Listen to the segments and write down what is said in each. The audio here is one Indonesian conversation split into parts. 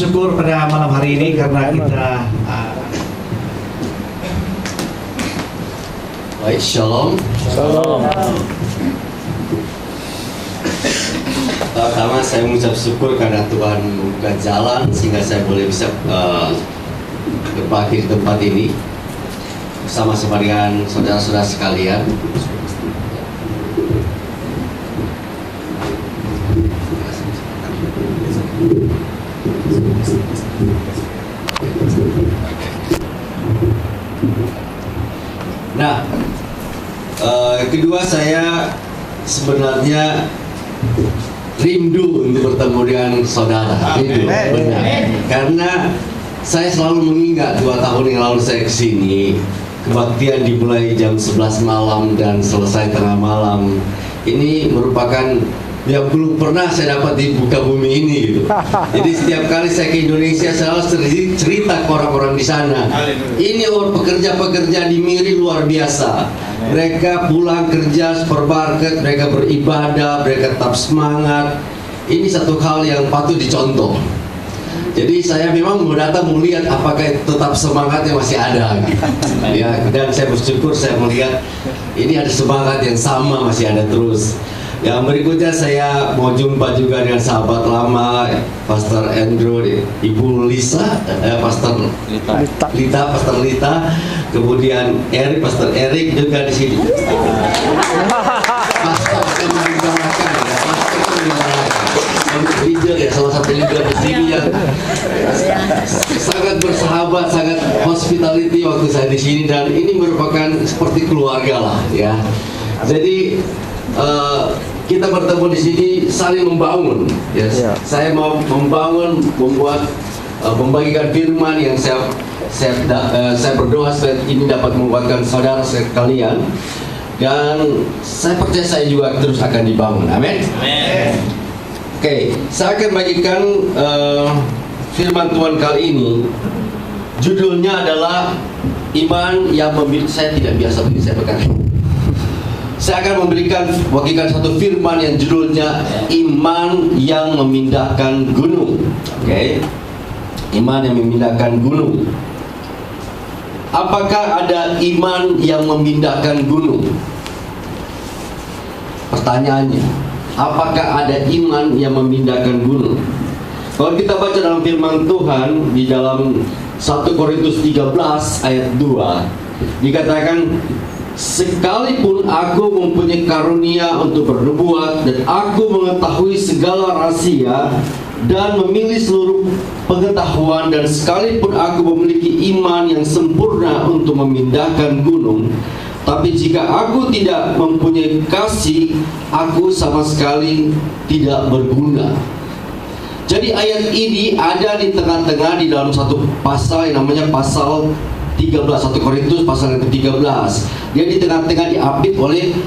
syukur pada malam hari ini karena kita baik, shalom. Shalom. Pertama saya mengucap syukur karena Tuhan membuka jalan sehingga saya boleh bisa berbagi di tempat ini bersama-sama dengan saudara-saudara sekalian. Nah, kedua saya sebenarnya rindu untuk bertemu dengan saudara. Rindu, benar. Karena saya selalu mengingat 2 tahun yang lalu saya kesini, kebaktian dimulai jam 11 malam dan selesai tengah malam. Ini merupakan yang belum pernah saya dapat di muka bumi ini gitu. Jadi setiap kali saya ke Indonesia selalu cerita ke orang-orang di sana. Ini orang pekerja-pekerja di Miri luar biasa. Mereka pulang kerja supermarket, mereka beribadah, mereka tetap semangat. Ini satu hal yang patut dicontoh. Jadi saya memang mau datang melihat apakah tetap semangatnya masih ada gitu. Ya, dan saya bersyukur saya melihat ini ada semangat yang sama masih ada terus. Yang berikutnya saya mau jumpa juga dengan sahabat lama, Pastor Andrew, Ibu Lisa, Pastor Lita, Pastor Lita, kemudian Pastor Eric juga di sini. Pastor leader ya, salah satu leader di sini yang sangat bersahabat, sangat hospitality waktu saya di sini, dan ini merupakan seperti keluarga lah ya. Jadi kita bertemu di sini saling membangun. Yes. Yeah. Saya mau membangun, membagikan firman yang saya berdoa supaya ini dapat menguatkan saudara sekalian, dan saya percaya saya juga terus akan dibangun. Amin. Oke, saya akan bagikan firman Tuhan kali ini. Judulnya adalah iman yang saya tidak biasa bagi saya pegang. Saya akan membagikan satu firman yang judulnya iman yang memindahkan gunung. Oke. Iman yang memindahkan gunung. Apakah ada iman yang memindahkan gunung? Pertanyaannya, apakah ada iman yang memindahkan gunung? Kalau kita baca dalam firman Tuhan di dalam 1 Korintus 13 ayat 2, dikatakan, sekalipun aku mempunyai karunia untuk bernubuat dan aku mengetahui segala rahasia dan memilih seluruh pengetahuan, dan sekalipun aku memiliki iman yang sempurna untuk memindahkan gunung, tapi jika aku tidak mempunyai kasih, aku sama sekali tidak berguna. Jadi ayat ini ada di tengah-tengah di dalam satu pasal yang namanya pasal 13, 1 Korintus pasal yang ke-13. Dia di tengah-tengah diapit oleh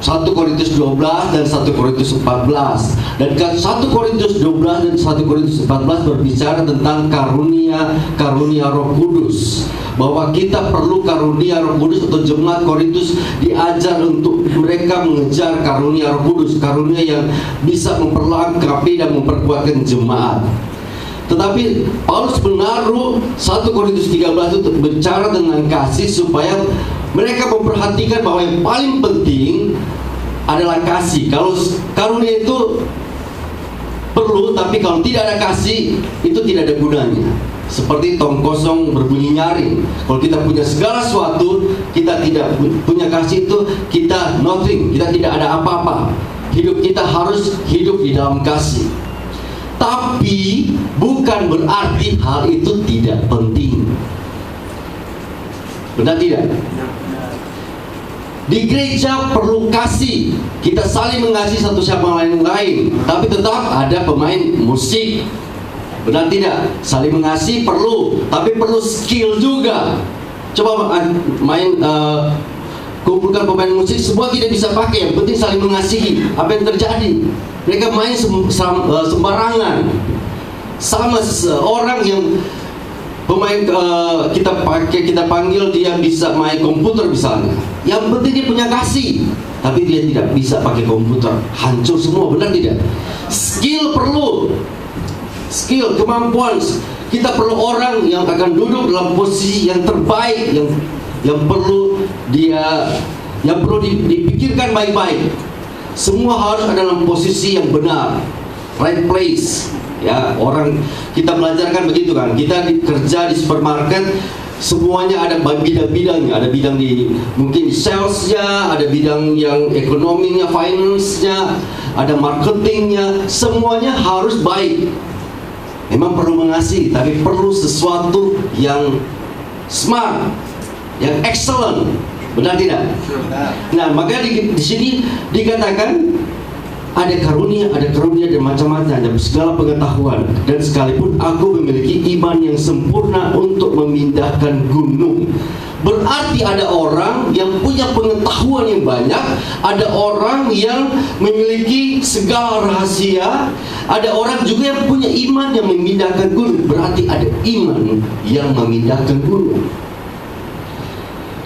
1 Korintus 12 dan 1 Korintus 14. Dan 1 Korintus 12 dan 1 Korintus 14 berbicara tentang karunia Roh Kudus. Bahwa kita perlu karunia Roh Kudus, atau jemaat Korintus diajar untuk mereka mengejar karunia Roh Kudus, karunia yang bisa memperlengkapi dan memperkuatkan jemaat. Tetapi Paulus menaruh 1 Korintus 13 itu bicara tentang kasih, supaya mereka memperhatikan bahwa yang paling penting adalah kasih. Kalau karunia itu perlu, tapi kalau tidak ada kasih, itu tidak ada gunanya. Seperti tong kosong berbunyi nyaring. Kalau kita punya segala sesuatu, kita tidak punya kasih, itu kita nothing, kita tidak ada apa-apa. Hidup kita harus hidup di dalam kasih. Tapi bukan berarti hal itu tidak penting. Benar tidak? Di gereja perlu kasih. Kita saling mengasihi satu sama lain. Tapi tetap ada pemain musik. Benar tidak? Saling mengasihi perlu, tapi perlu skill juga. Coba main kumpulkan pemain musik, semua tidak bisa pakai. Yang penting saling mengasihi. Apa yang terjadi? Mereka main sembarangan. Sama seseorang yang pemain kita panggil dia bisa main komputer misalnya. Yang penting dia punya kasih, tapi dia tidak bisa pakai komputer, hancur semua. Benar tidak? Skill perlu, skill, kemampuan. Kita perlu orang yang akan duduk dalam posisi yang terbaik, yang perlu dipikirkan baik-baik. Semua harus ada dalam posisi yang benar, right place. Ya, orang kita belajarkan begitu kan. Kita kerja di supermarket, semuanya ada bidang-bidangnya. Ada bidang mungkin di salesnya, ada bidang yang ekonominya, finance-nya, ada marketingnya. Semuanya harus baik. Memang perlu mengasihi, tapi perlu sesuatu yang smart, yang excellent. Benar tidak? Nah, makanya di sini dikatakan ada karunia dan macam-macam, ada segala pengetahuan. Dan sekalipun aku memiliki iman yang sempurna untuk memindahkan gunung. Berarti ada orang yang punya pengetahuan yang banyak, ada orang yang memiliki segala rahasia, ada orang juga yang punya iman yang memindahkan gunung. Berarti ada iman yang memindahkan gunung.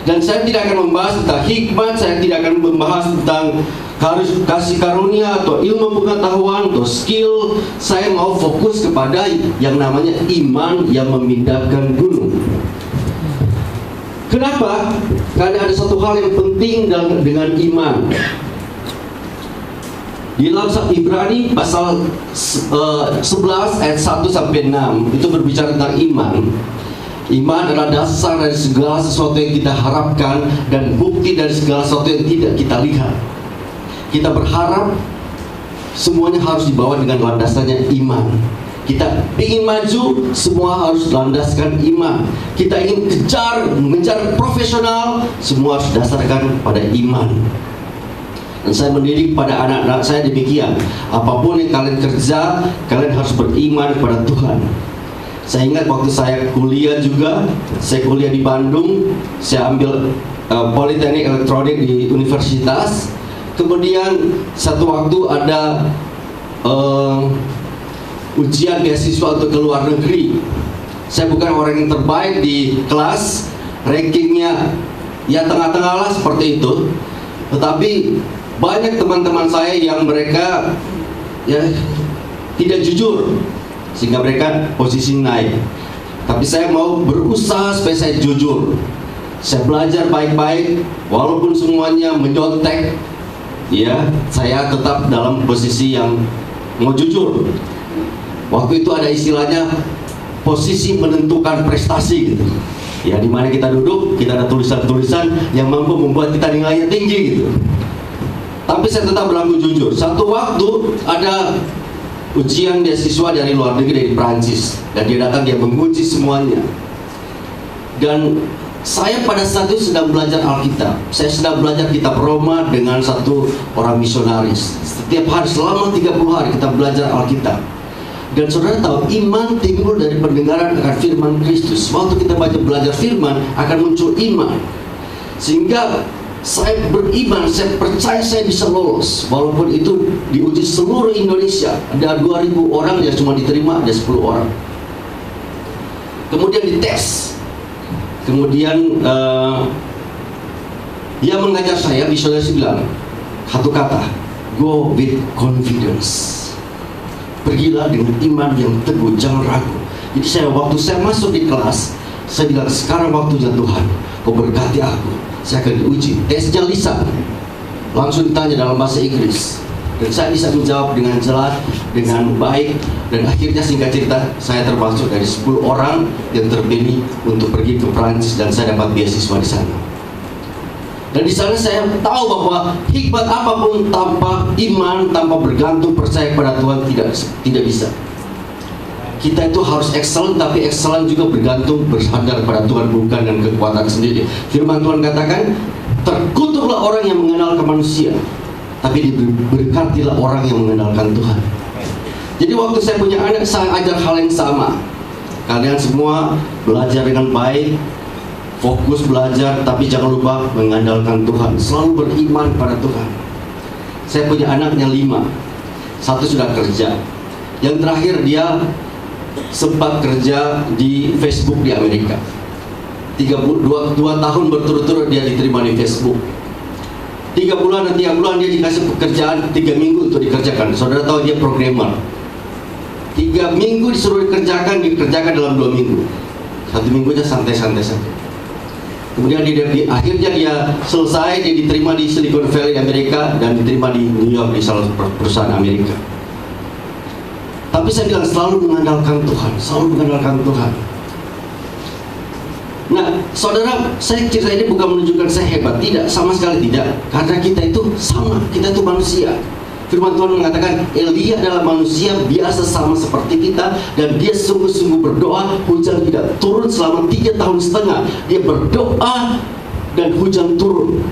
Dan saya tidak akan membahas tentang hikmat, saya tidak akan membahas tentang kasih karunia atau ilmu pengetahuan atau skill. Saya mau fokus kepada yang namanya iman yang memindahkan gunung. Kenapa? Karena ada satu hal yang penting dengan iman. Di dalam Ibrani pasal 11 ayat 1 sampai 6 itu berbicara tentang iman. Iman adalah dasar dari segala sesuatu yang kita harapkan dan bukti dari segala sesuatu yang tidak kita lihat. Kita berharap semuanya harus dibawa dengan landasannya iman. Kita ingin maju, semua harus landaskan iman. Kita ingin mengejar profesional, semua harus dasarkan pada iman. Dan saya mendidik pada anak-anak saya demikian. Apapun yang kalian kerja, kalian harus beriman kepada Tuhan. Saya ingat waktu saya kuliah juga, saya kuliah di Bandung, saya ambil Politeknik Elektronik di universitas. Kemudian satu waktu ada ujian beasiswa untuk ke luar negeri. Saya bukan orang yang terbaik di kelas, rankingnya ya tengah-tengah lah seperti itu. Tetapi banyak teman-teman saya yang mereka ya tidak jujur, sehingga mereka posisi naik. Tapi saya mau berusaha supaya saya jujur. Saya belajar baik-baik, walaupun semuanya menyontek, ya saya tetap dalam posisi yang mau jujur. Waktu itu ada istilahnya posisi menentukan prestasi gitu. Ya, di mana kita duduk, kita ada tulisan-tulisan yang mampu membuat kita nilainya tinggi gitu. Tapi saya tetap berlaku jujur. Satu waktu ada ujian beasiswa dari luar negeri, dari Prancis, dan dia datang, dia menguji semuanya. Dan saya pada saat itu sedang belajar Alkitab. Saya sedang belajar kitab Roma dengan satu orang misionaris. Setiap hari selama 30 hari kita belajar Alkitab. Dan saudara tahu, iman timbul dari pendengaran akan firman Kristus. Waktu kita belajar firman, akan muncul iman. Sehingga saya beriman, saya percaya saya bisa lolos. Walaupun itu diuji seluruh Indonesia. Ada 2.000 orang yang cuma diterima, ada 10 orang. Kemudian dites. Kemudian dia mengajar saya, misionaris bilang satu kata, go with confidence. Pergilah dengan iman yang teguh, jangan ragu. Jadi waktu saya masuk di kelas, saya bilang, sekarang waktunya Tuhan, kau berkati aku, saya akan diuji. Tesnya lisan, langsung ditanya dalam bahasa Inggris, dan saya bisa menjawab dengan jelas, dengan baik. Dan akhirnya singkat cerita, saya termasuk dari 10 orang yang terpilih untuk pergi ke Prancis, dan saya dapat beasiswa di sana. Dan di sana saya tahu bahwa hikmat apapun tanpa iman, tanpa bergantung percaya pada Tuhan tidak bisa. Kita itu harus excellent, tapi excellent juga bergantung bersandar pada Tuhan, bukan dengan kekuatan sendiri. Firman Tuhan katakan, terkutuklah orang yang mengenalkan manusia, tapi diberkatilah orang yang mengenalkan Tuhan. Jadi waktu saya punya anak, saya ajar hal yang sama. Kalian semua belajar dengan baik, fokus belajar, tapi jangan lupa mengandalkan Tuhan. Selalu beriman pada Tuhan. Saya punya anaknya 5. Satu sudah kerja. Yang terakhir dia sempat kerja di Facebook di Amerika. 2 tahun berturut-turut dia diterima di Facebook. 3 bulan dan 3 bulan dia dikasih pekerjaan 3 minggu untuk dikerjakan. Saudara tahu dia programmer. 3 minggu disuruh dikerjakan dalam 2 minggu. 1 minggu aja santai-santai saja. Kemudian akhirnya dia selesai, dia diterima di Silicon Valley Amerika dan diterima di New York di salah satu perusahaan Amerika. Tapi saya bilang selalu mengandalkan Tuhan, selalu mengandalkan Tuhan. Nah, saudara, saya cerita ini bukan menunjukkan saya hebat, tidak, sama sekali tidak. Karena kita itu sama, kita itu manusia. Firman Tuhan mengatakan Elia adalah manusia biasa sama seperti kita, dan dia sungguh-sungguh berdoa, hujan tidak turun selama 3,5 tahun. Dia berdoa dan hujan turun.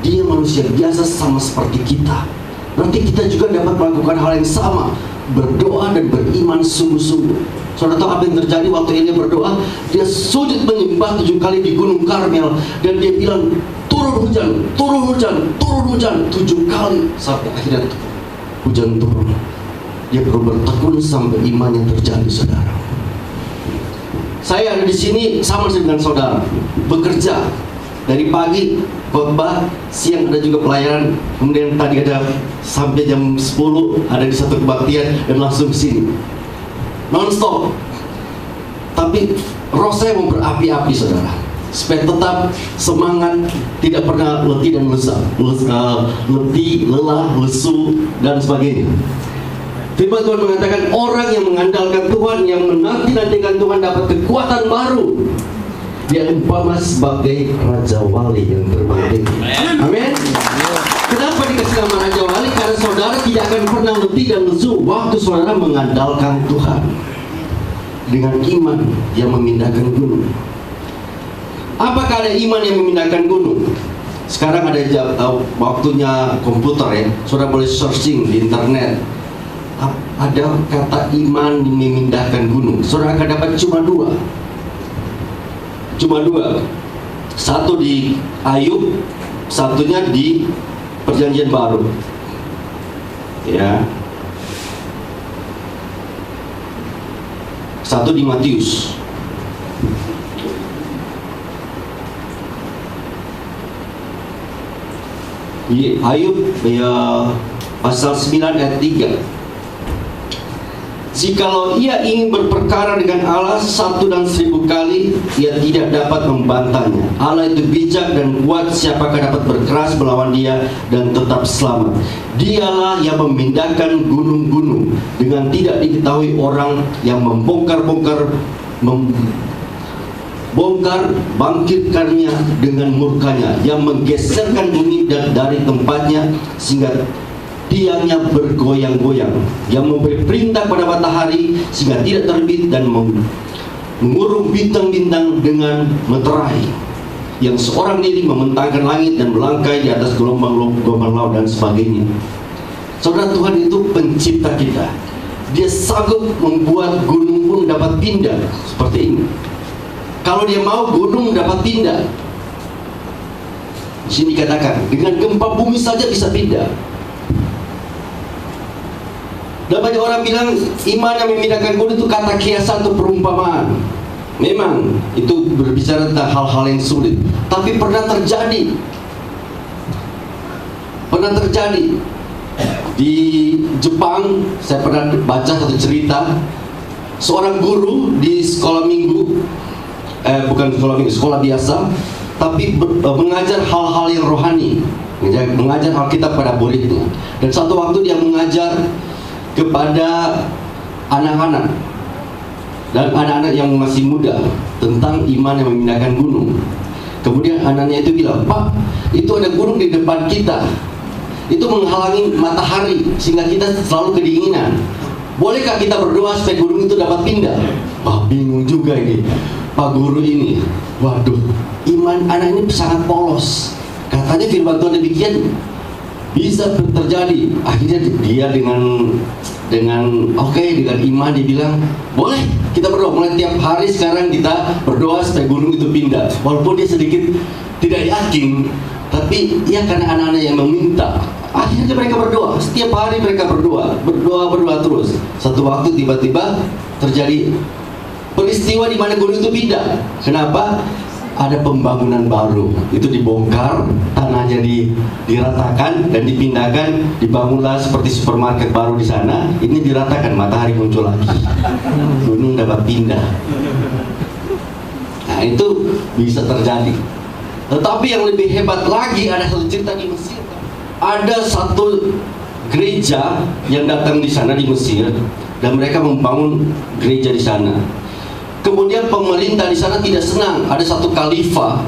Dia manusia biasa sama seperti kita. Berarti kita juga dapat melakukan hal yang sama, berdoa dan beriman sungguh-sungguh. Saudara tahu apa yang terjadi waktu Elia berdoa? Dia sujud menyembah 7 kali di Gunung Karmel, dan dia bilang turun hujan, turun hujan, turun hujan 7 kali sampai akhirnya hujan turun. Dia perlu bertekun sampai imannya terjadi, saudara. Saya ada di sini sama dengan saudara, bekerja dari pagi khotbah, siang ada juga pelayanan, kemudian tadi ada sampai jam 10 ada di satu kebaktian dan langsung ke sini non-stop. Tapi roh saya mau berapi-api, saudara, supaya tetap semangat, tidak pernah letih dan lelah, lesu dan sebagainya. Firman Tuhan mengatakan orang yang mengandalkan Tuhan, yang menanti-nantikan Tuhan dapat kekuatan baru. Dia umpama sebagai Raja Wali yang terbang tinggi. Amin. Kenapa dikasih nama Raja Wali? Karena saudara tidak akan pernah letih dan lesu waktu saudara mengandalkan Tuhan dengan iman yang memindahkan gunung. Apakah ada iman yang memindahkan gunung? Sekarang ada waktunya komputer, ya. Saudara boleh searching di internet. Ada kata iman yang memindahkan gunung. Saudara akan dapat cuma dua. Satu di Ayub, satunya di Perjanjian Baru, ya. Satu di Matius. Di Ayub ya, pasal 9 ayat 3. Jikalau ia ingin berperkara dengan Allah 1 dan 1000 kali, ia tidak dapat membantahnya. Allah itu bijak dan kuat, siapakah dapat berkeras melawan dia dan tetap selamat? Dialah yang memindahkan gunung-gunung dengan tidak diketahui orang, yang membongkar bangkitkannya dengan murkanya, yang menggeserkan bumi dari tempatnya sehingga tiangnya bergoyang-goyang, yang memberi perintah pada matahari sehingga tidak terbit, dan mengurung bintang-bintang dengan meterai, yang seorang diri membentangkan langit dan melangkai di atas gelombang-gelombang laut dan sebagainya. Saudara, Tuhan itu pencipta kita. Dia sanggup membuat gunung pun dapat pindah seperti ini. Kalau dia mau, gunung dapat pindah. Di sini katakan dengan gempa bumi saja bisa pindah. Dan banyak orang bilang iman yang memindahkan gunung itu kata kiasan atau perumpamaan. Memang itu berbicara tentang hal-hal yang sulit, tapi pernah terjadi. Di Jepang, saya pernah baca satu cerita. Seorang guru di sekolah minggu, bukan sekolah minggu, sekolah biasa, tapi mengajar hal-hal yang rohani, mengajar Alkitab pada muridnya. Dan satu waktu dia mengajar kepada anak-anak dan anak-anak yang masih muda tentang iman yang memindahkan gunung. Kemudian anaknya itu bilang, "Pak, itu ada gunung di depan kita. Itu menghalangi matahari sehingga kita selalu kedinginan. Bolehkah kita berdoa supaya gunung itu dapat pindah?" Bingung juga ini Pak Guru ini. Waduh, iman anak ini sangat polos. Katanya firman Tuhan demikian, bisa terjadi. Akhirnya dia dengan iman dia bilang, boleh kita berdoa. Mulai tiap hari sekarang kita berdoa supaya gunung itu pindah. Walaupun dia sedikit tidak yakin, tapi ya karena anak-anak yang meminta. Akhirnya mereka berdoa. Setiap hari mereka berdoa terus. Satu waktu tiba-tiba terjadi peristiwa di mana gunung itu pindah. Kenapa? ada pembangunan baru, itu dibongkar, tanahnya diratakan dan dipindahkan, dibangunlah seperti supermarket baru di sana. Ini diratakan, matahari muncul lagi, gunung dapat pindah. Nah, itu bisa terjadi. Tetapi yang lebih hebat lagi, ada satu cerita di Mesir. Ada satu gereja yang datang di sana di Mesir, dan mereka membangun gereja di sana. Kemudian pemerintah di sana tidak senang. Ada satu khalifah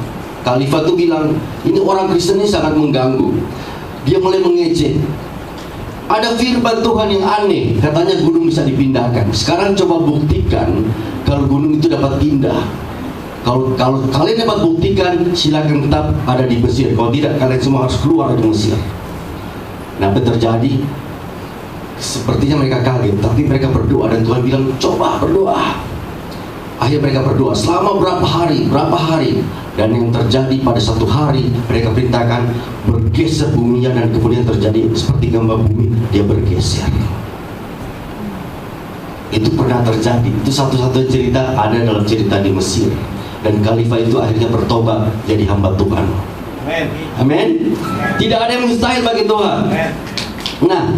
itu bilang, ini orang Kristen ini sangat mengganggu. Dia mulai mengejek. Ada firman Tuhan yang aneh, katanya gunung bisa dipindahkan. Sekarang coba buktikan kalau gunung itu dapat pindah. Kalau kalian dapat buktikan, silakan tetap ada di Mesir. Kalau tidak, kalian semua harus keluar dari Mesir. Nah, apa terjadi? Sepertinya mereka kaget, tapi mereka berdoa dan Tuhan bilang, coba berdoa. Akhirnya mereka berdoa selama berapa hari, dan yang terjadi pada satu hari, mereka perintahkan bergeser buminya, dan kemudian terjadi seperti gambar bumi, dia bergeser. Itu pernah terjadi. Itu satu-satunya cerita ada dalam cerita di Mesir. Dan khalifah itu akhirnya bertobat jadi hamba Tuhan. Amin. Tidak ada yang mustahil bagi Tuhan. Nah,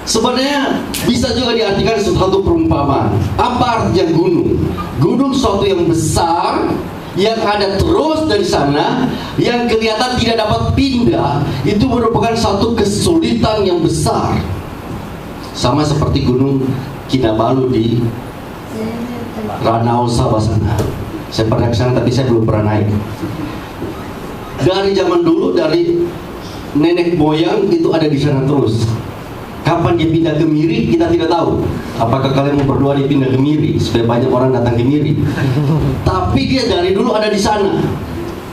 sebenarnya bisa juga diartikan suatu perumpamaan. Apa artinya gunung? Gunung suatu yang besar, yang ada terus dari sana, yang kelihatan tidak dapat pindah. Itu merupakan satu kesulitan yang besar. Sama seperti gunung Kinabalu di Ranau Sabah sana. Saya pernah ke sana tapi saya belum pernah naik. Dari zaman dulu, dari nenek moyang itu ada di sana terus. Kapan dia pindah ke Miri, kita tidak tahu. Apakah kalian mau berdoa dia pindah ke Miri supaya banyak orang datang ke Miri? Tapi dia dari dulu ada di sana,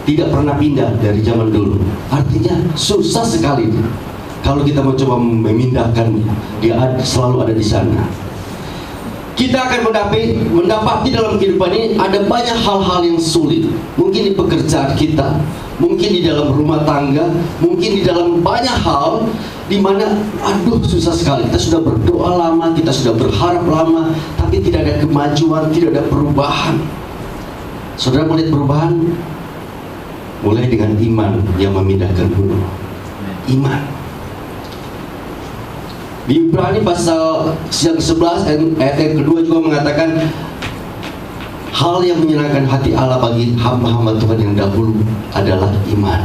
tidak pernah pindah dari zaman dulu. Artinya susah sekali kalau kita mau coba memindahkannya. Dia selalu ada di sana. Kita akan mendapati dalam kehidupan ini ada banyak hal-hal yang sulit. Mungkin di pekerjaan kita, mungkin di dalam rumah tangga, mungkin di dalam banyak hal di mana aduh susah sekali. Kita sudah berdoa lama, kita sudah berharap lama, tapi tidak ada kemajuan, tidak ada perubahan. Saudara melihat perubahan mulai dengan iman yang memindahkan gunung. Iman. Di Ibrani pasal yang 11 ayat yang kedua juga mengatakan hal yang menyenangkan hati Allah bagi hamba-hamba Tuhan yang dahulu adalah iman.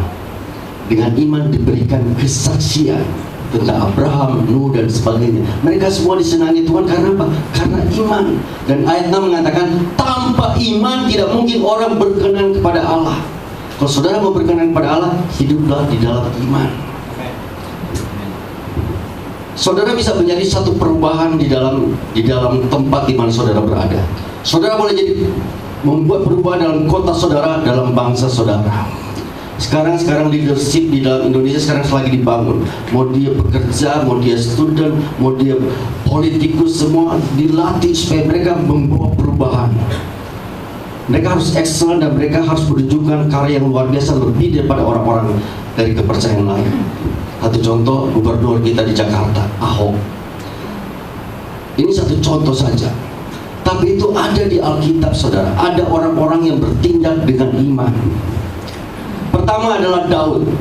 Dengan iman diberikan kesaksian tentang Abraham, Nuh dan sebagainya. Mereka semua disenangi Tuhan karena apa? Karena iman. Dan ayat 6 mengatakan tanpa iman tidak mungkin orang berkenan kepada Allah. Kalau saudara mau berkenan kepada Allah, hiduplah di dalam iman. Saudara bisa menjadi satu perubahan di dalam tempat di mana saudara berada. Saudara boleh jadi membuat perubahan dalam kota saudara, dalam bangsa saudara. Sekarang leadership di dalam Indonesia sekarang lagi dibangun. Mau dia pekerja, mau dia student, mau dia politikus, semua dilatih supaya mereka membawa perubahan. Mereka harus excellent dan mereka harus menunjukkan karya yang luar biasa lebih daripada orang-orang dari kepercayaan lain. Satu contoh, gubernur kita di Jakarta, Ahok. Ini satu contoh saja. Tapi itu ada di Alkitab, saudara. Ada orang-orang yang bertindak dengan iman. Pertama adalah Daud.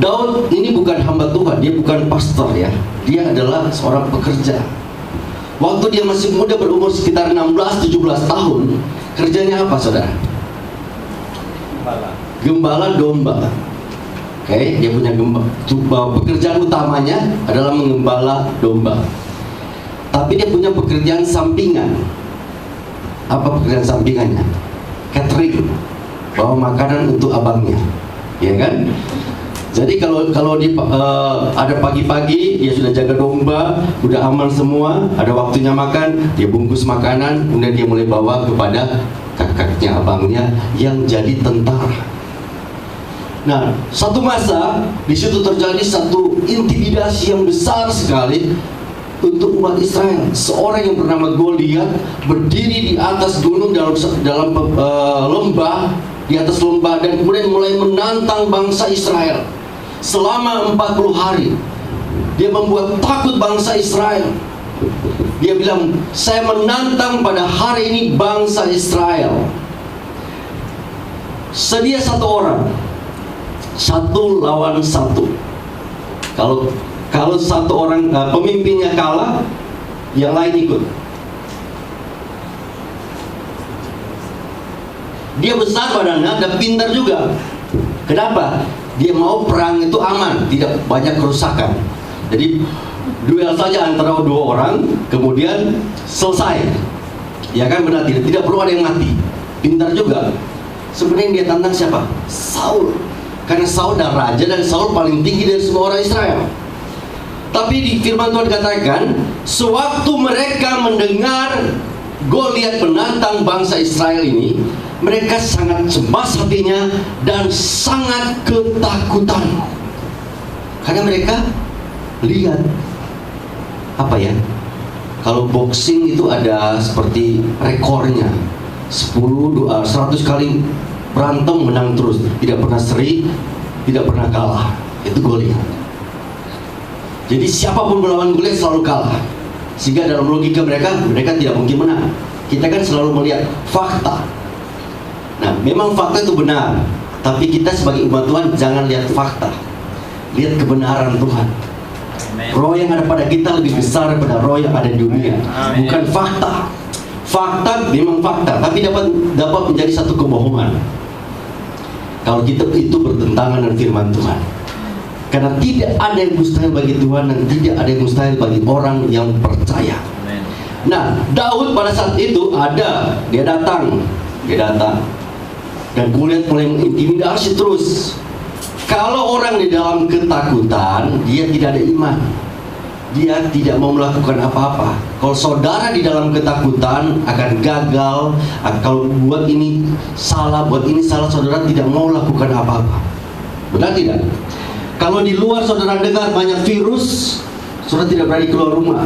Daud ini bukan hamba Tuhan, dia bukan pastor ya. Dia adalah seorang pekerja. Waktu dia masih muda, berumur sekitar 16-17 tahun, kerjanya apa, saudara? Gembala domba. Oke, dia punya pekerjaan utamanya adalah mengembala domba. Tapi dia punya pekerjaan sampingan. Apa pekerjaan sampingannya? Catering, bawa makanan untuk abangnya, ya kan? Jadi kalau ada pagi-pagi dia sudah jaga domba, udah aman semua, ada waktunya makan, dia bungkus makanan, kemudian dia mulai bawa kepada kakaknya, abangnya yang jadi tentara. Nah, satu masa di situ terjadi satu intimidasi yang besar sekali untuk umat Israel. Seorang yang bernama Goliat berdiri di atas gunung dalam lembah, di atas lembah, dan kemudian mulai menantang bangsa Israel selama 40 hari. Dia membuat takut bangsa Israel. Dia bilang, saya menantang pada hari ini bangsa Israel. sedia satu orang, satu lawan satu. Kalau satu orang pemimpinnya kalah, yang lain ikut. Dia besar badannya dan pintar juga. Kenapa? Dia mau perang itu aman, tidak banyak kerusakan. Jadi duel saja antara dua orang, kemudian selesai. Ya kan, benar tidak? Tidak perlu ada yang mati. Pintar juga. Sebenarnya yang dia tantang siapa? Saul. Karena Saul adalah raja dan Saul paling tinggi dari semua orang Israel. Tapi di firman Tuhan katakan, sewaktu mereka mendengar Goliat menantang bangsa Israel ini, mereka sangat cemas hatinya dan sangat ketakutan. Karena mereka lihat apa ya? Kalau boxing itu ada seperti rekornya 100 kali berantem menang terus, tidak pernah seri, tidak pernah kalah. Itu Goliat. Jadi siapapun melawan Goliat selalu kalah. Sehingga dalam logika mereka tidak mungkin menang. Kita kan selalu melihat fakta. Nah, memang fakta itu benar, tapi kita sebagai umat Tuhan jangan lihat fakta, lihat kebenaran Tuhan. Roh yang ada pada kita lebih besar daripada roh yang ada di dunia. Bukan fakta. Fakta memang fakta, tapi dapat menjadi satu kebohongan kalau kita itu bertentangan dengan firman Tuhan. Karena tidak ada yang mustahil bagi Tuhan dan tidak ada yang mustahil bagi orang yang percaya. Nah, Daud pada saat itu dia datang dan Goliat mulai mengintimidasi terus. Kalau orang di dalam ketakutan, dia tidak ada iman. Dia tidak mau melakukan apa-apa. Kalau saudara di dalam ketakutan akan gagal. Kalau buat ini salah, saudara tidak mau lakukan apa-apa. Benar tidak? Kalau di luar saudara dengar banyak virus, saudara tidak berani keluar rumah.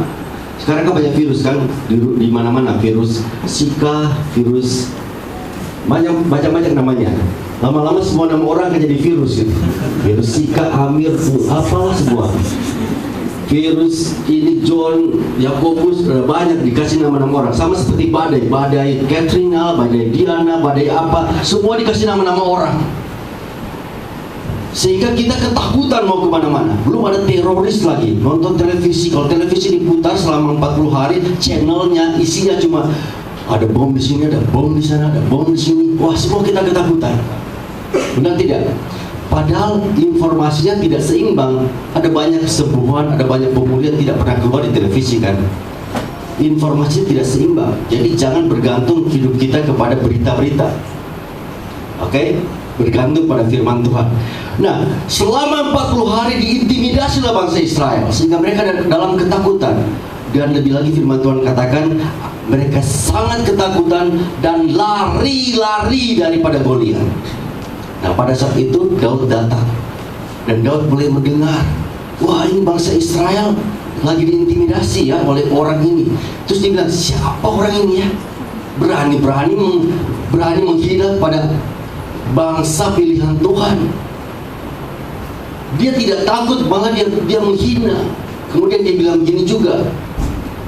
Sekarang kan banyak virus kan, di mana-mana, virus Zika, virus banyak namanya. Lama-lama semua nama orang akan jadi virus gitu. Virus Zika, Amir, apalah semua. Virus ini John, Yakobus, banyak dikasih nama-nama orang. Sama seperti badai Katrina, badai Diana, badai apa, semua dikasih nama-nama orang. Sehingga kita ketakutan mau kemana-mana. Belum ada teroris lagi. Nonton televisi, kalau televisi diputar selama 40 hari, channelnya isinya cuma ada bom di sini, ada bom di sana, ada bom di sini. Wah, semua kita ketakutan. Benar tidak? Padahal informasinya tidak seimbang. Ada banyak kesembuhan, ada banyak pemulihan tidak pernah keluar di televisi kan. Informasi tidak seimbang. Jadi jangan bergantung hidup kita kepada berita-berita. Oke? Bergantung pada firman Tuhan. Nah, selama 40 hari diintimidasi oleh bangsa Israel sehingga mereka dalam ketakutan. Dan lebih lagi firman Tuhan katakan mereka sangat ketakutan dan lari-lari daripada Goliat. Nah, pada saat itu Daud datang dan Daud mulai mendengar, wah, ini bangsa Israel lagi diintimidasi ya oleh orang ini. Terus dia bilang, siapa orang ini ya? Berani menghina pada bangsa pilihan Tuhan. Dia tidak takut, malah dia menghina. Kemudian dia bilang begini juga,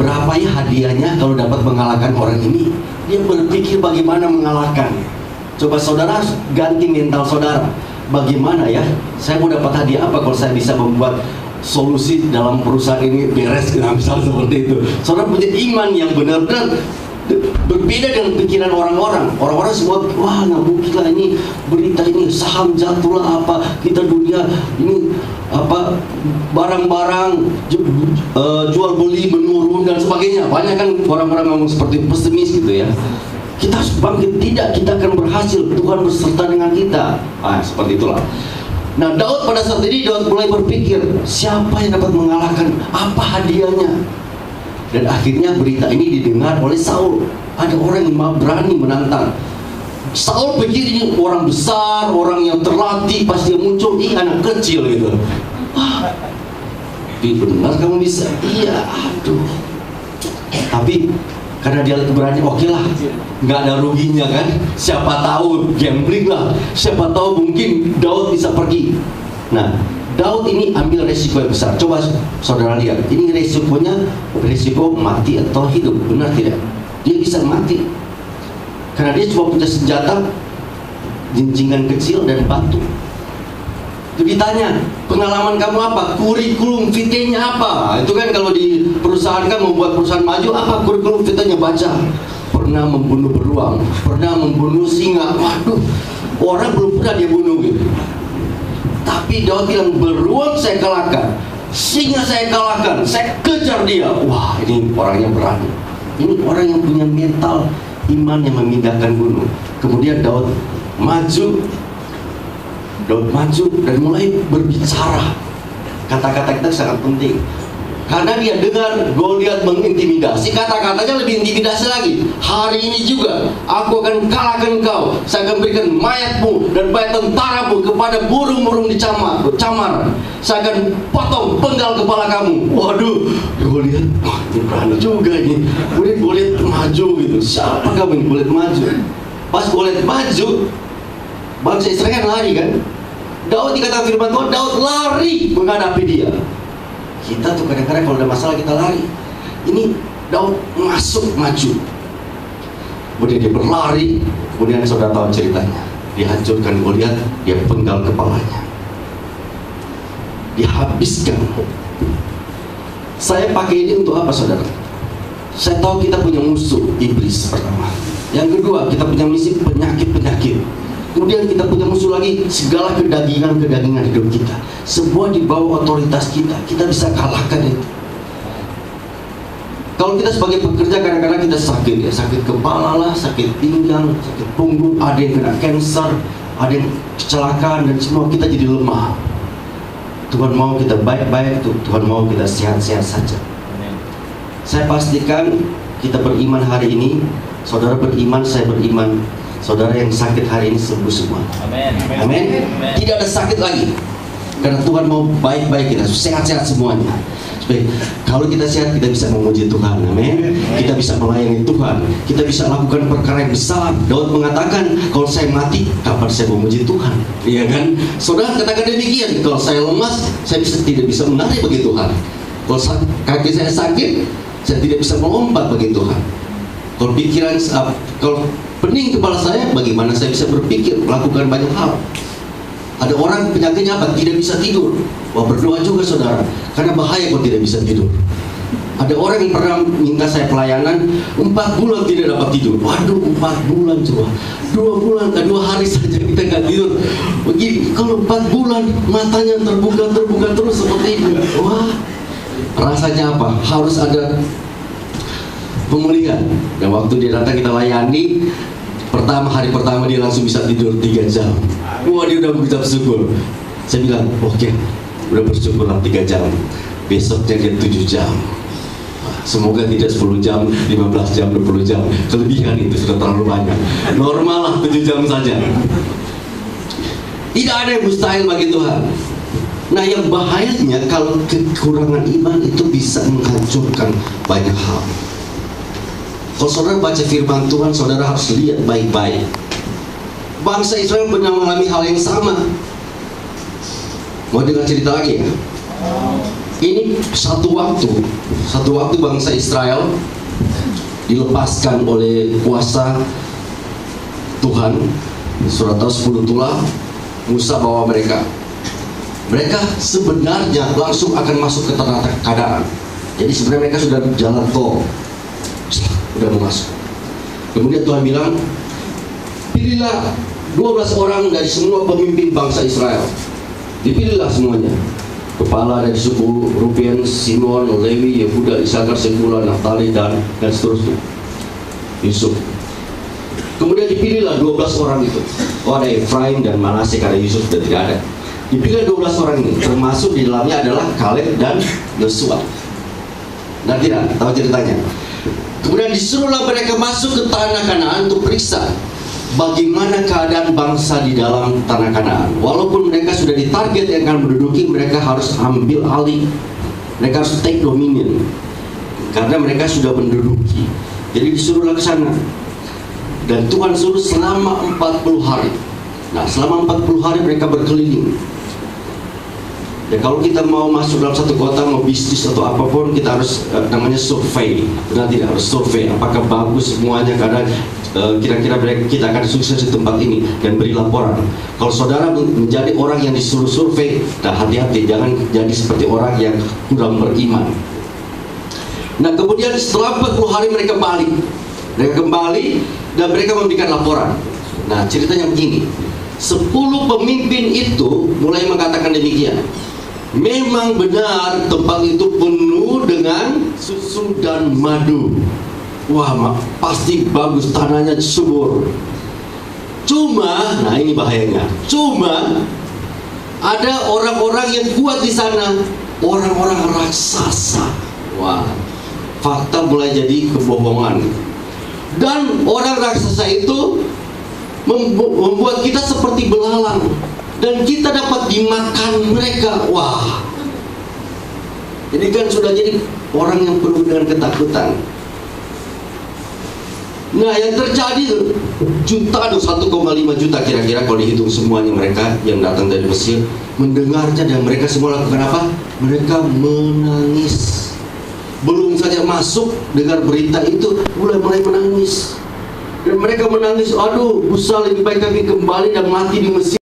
berapa ya hadiahnya kalau dapat mengalahkan orang ini? Dia berpikir bagaimana mengalahkan. Coba saudara ganti mental saudara. Bagaimana ya? Saya mau dapat hadiah apa kalau saya bisa membuat solusi dalam perusahaan ini beres, misalnya seperti itu. Saudara punya iman yang benar-benar berbeda dengan pikiran orang-orang. Orang-orang semua, wah, nggak mungkin lah ini berita ini saham jatuh lah apa, kita dunia ini apa, barang-barang jual beli menurun dan sebagainya. Banyak kan orang-orang ngomong seperti pesimis gitu ya. Kita harus bangkit, tidak, kita akan berhasil, Tuhan berserta dengan kita. Seperti itulah. Nah, Daud pada saat ini Daud mulai berpikir, siapa yang dapat mengalahkan, apa hadiahnya? Dan akhirnya berita ini didengar oleh Saul. Ada orang yang berani menantang. Saul pikir ini orang besar, orang yang terlatih, pas dia muncul, anak kecil gitu. Benar kamu bisa? Iya, aduh. Tapi karena dia berani, oke lah, nggak ada ruginya kan. Siapa tahu gambling lah. Siapa tahu mungkin Daud bisa pergi. Nah, Daud ini ambil resiko yang besar. Coba saudara lihat, ini resikonya resiko mati atau hidup, benar tidak? Dia bisa mati karena dia cuma punya senjata jinjingan kecil dan batu. Itu ditanya, pengalaman kamu apa? Kurikulum vitae-nya apa? Itu kan kalau di perusahaan kan membuat perusahaan maju, apa kurikulum vitae-nya? Baca. Pernah membunuh beruang, pernah membunuh singa. Waduh, orang belum pernah dia bunuh gitu. Tapi Daud bilang, beruang saya kalahkan, singa saya kalahkan, saya kejar dia. Wah, ini orangnya berani. Ini orang yang punya mental iman yang memindahkan gunung. Kemudian Daud maju dan mulai berbicara. Kata-kata kita sangat penting, karena dia dengar Goliat mengintimidasi. Kata-katanya lebih intimidasi lagi. Hari ini juga aku akan kalahkan kau. Saya akan berikan mayatmu dan mayat tentaramu kepada burung-burung di camar. Saya akan potong penggal kepala kamu. Waduh, Goliat, ini berani juga ini. Kemudian Goliat maju gitu. Siapa kamu ini? Goliat maju. Pas Goliat maju, bangsa Israel kan lari kan. Daud dikatakan firman Tuhan, Daud lari menghadapi dia. Kita tuh kadang-kadang kalau ada masalah kita lari. Ini Daud masuk maju. Kemudian dia berlari. Kemudian saudara tahu ceritanya. Dihancurkan Goliat, dia penggal kepalanya. Dihabiskan. Saya pakai ini untuk apa, saudara? Saya tahu kita punya musuh, iblis pertama. Yang kedua, kita punya misi penyakit-penyakit. Kemudian kita punya musuh lagi, segala kedagingan hidup kita. Semua di bawah otoritas kita. Kita bisa kalahkan itu. Kalau kita sebagai pekerja kadang-kadang kita sakit ya, sakit kepala lah, sakit pinggang, sakit punggung, ada yang kena cancer, ada yang kecelakaan, dan semua kita jadi lemah. Tuhan mau kita baik-baik, Tuhan mau kita sehat-sehat saja. Saya pastikan kita beriman hari ini, saudara beriman, saya beriman. Saudara yang sakit hari ini sembuh semua. Amin. Tidak ada sakit lagi. Karena Tuhan mau baik-baik kita, sehat-sehat semuanya. Supaya kalau kita sehat, kita bisa memuji Tuhan. Amin. Kita bisa melayani Tuhan. Kita bisa lakukan perkara yang besar. Daud mengatakan, kalau saya mati, kapan saya memuji Tuhan? Iya kan? Saudara katakan demikian. Kalau saya lemas, saya tidak bisa menari bagi Tuhan. Kalau kaki saya sakit, saya tidak bisa melompat bagi Tuhan. Kalau pikiran, kalau pening kepala saya, bagaimana saya bisa berpikir, melakukan banyak hal. Ada orang penyakitnya apa? Tidak bisa tidur. Wah, berdoa juga saudara, karena bahaya kalau tidak bisa tidur. Ada orang yang pernah minta saya pelayanan 4 bulan tidak dapat tidur. Waduh, 4 bulan coba. 2 bulan, 2 hari saja kita nggak tidur. Begini, kalau 4 bulan matanya terbuka terus seperti itu. Wah, rasanya apa? Harus ada pemulihan. Dan waktu dia datang kita layani, hari pertama dia langsung bisa tidur 3 jam. Wah, dia udah mengucap syukur. Saya bilang, oke, udah bersyukur 3 jam. Besoknya dia 7 jam. Semoga tidak 10 jam, 15 jam, 20 jam. Kelebihan itu sudah terlalu banyak. Normal lah 7 jam saja. Tidak ada yang mustahil bagi Tuhan. Nah, yang bahayanya kalau kekurangan iman itu bisa menghancurkan banyak hal. Kalau saudara baca firman Tuhan, saudara harus lihat baik-baik. Bangsa Israel pernah mengalami hal yang sama. Mau dengar cerita lagi ya? Ini satu waktu bangsa Israel dilepaskan oleh kuasa Tuhan. Surat Taus 10 tulah, Musa bawa mereka. Mereka sebenarnya langsung akan masuk ke tanah Kanaan. Jadi sebenarnya mereka sudah jalan tol, udah mau masuk. Kemudian Tuhan bilang, pilihlah 12 orang dari semua pemimpin bangsa Israel. Dipilihlah semuanya. Kepala dari suku Ruben, Simon, Lewi, Yehuda, Isakar, Sebulun, Naftali, dan seterusnya. Yusuf. Kemudian dipilihlah 12 orang itu. Oh, ada Efraim dan Manasye, karena Yusuf sudah tidak ada. Dipilih 12 orang ini, termasuk di dalamnya adalah Kaleb dan Yosua. Dan tidak tahu ceritanya. Kemudian disuruhlah mereka masuk ke tanah Kanaan untuk periksa bagaimana keadaan bangsa di dalam tanah Kanaan. Walaupun mereka sudah ditarget yang akan menduduki, mereka harus ambil alih. Mereka harus take dominion, karena mereka sudah menduduki. Jadi disuruhlah ke sana. Dan Tuhan suruh selama 40 hari. Nah, selama 40 hari mereka berkeliling. Ya, kalau kita mau masuk dalam satu kota, mau bisnis atau apapun, kita harus namanya survei. Benar tidak? Harus survei. Apakah bagus semuanya? Karena kira-kira kita akan sukses di tempat ini, dan beri laporan. Kalau saudara menjadi orang yang disuruh survei, nah hati-hati, jangan jadi seperti orang yang kurang beriman. Nah, kemudian setelah 40 hari mereka balik. Mereka kembali dan mereka memberikan laporan. Nah, ceritanya begini. 10 pemimpin itu mulai mengatakan demikian. Memang benar tempat itu penuh dengan susu dan madu. Wah, pasti bagus, tanahnya subur. Cuma, nah ini bahayanya. Cuma ada orang-orang yang kuat di sana, orang-orang raksasa. Wah, fakta mulai jadi kebohongan. Dan orang raksasa itu membuat kita seperti belalang, dan kita dapat dimakan mereka. Wah, ini kan sudah jadi orang yang penuh dengan ketakutan. Nah, yang terjadi jutaan, 1,5 juta kira-kira kalau dihitung semuanya mereka yang datang dari Mesir mendengarnya, dan mereka semua lakukan apa? Mereka menangis. Belum saja masuk dengar berita itu mulai menangis. Dan mereka menangis, aduh, Musa, lebih baik kami kembali dan mati di Mesir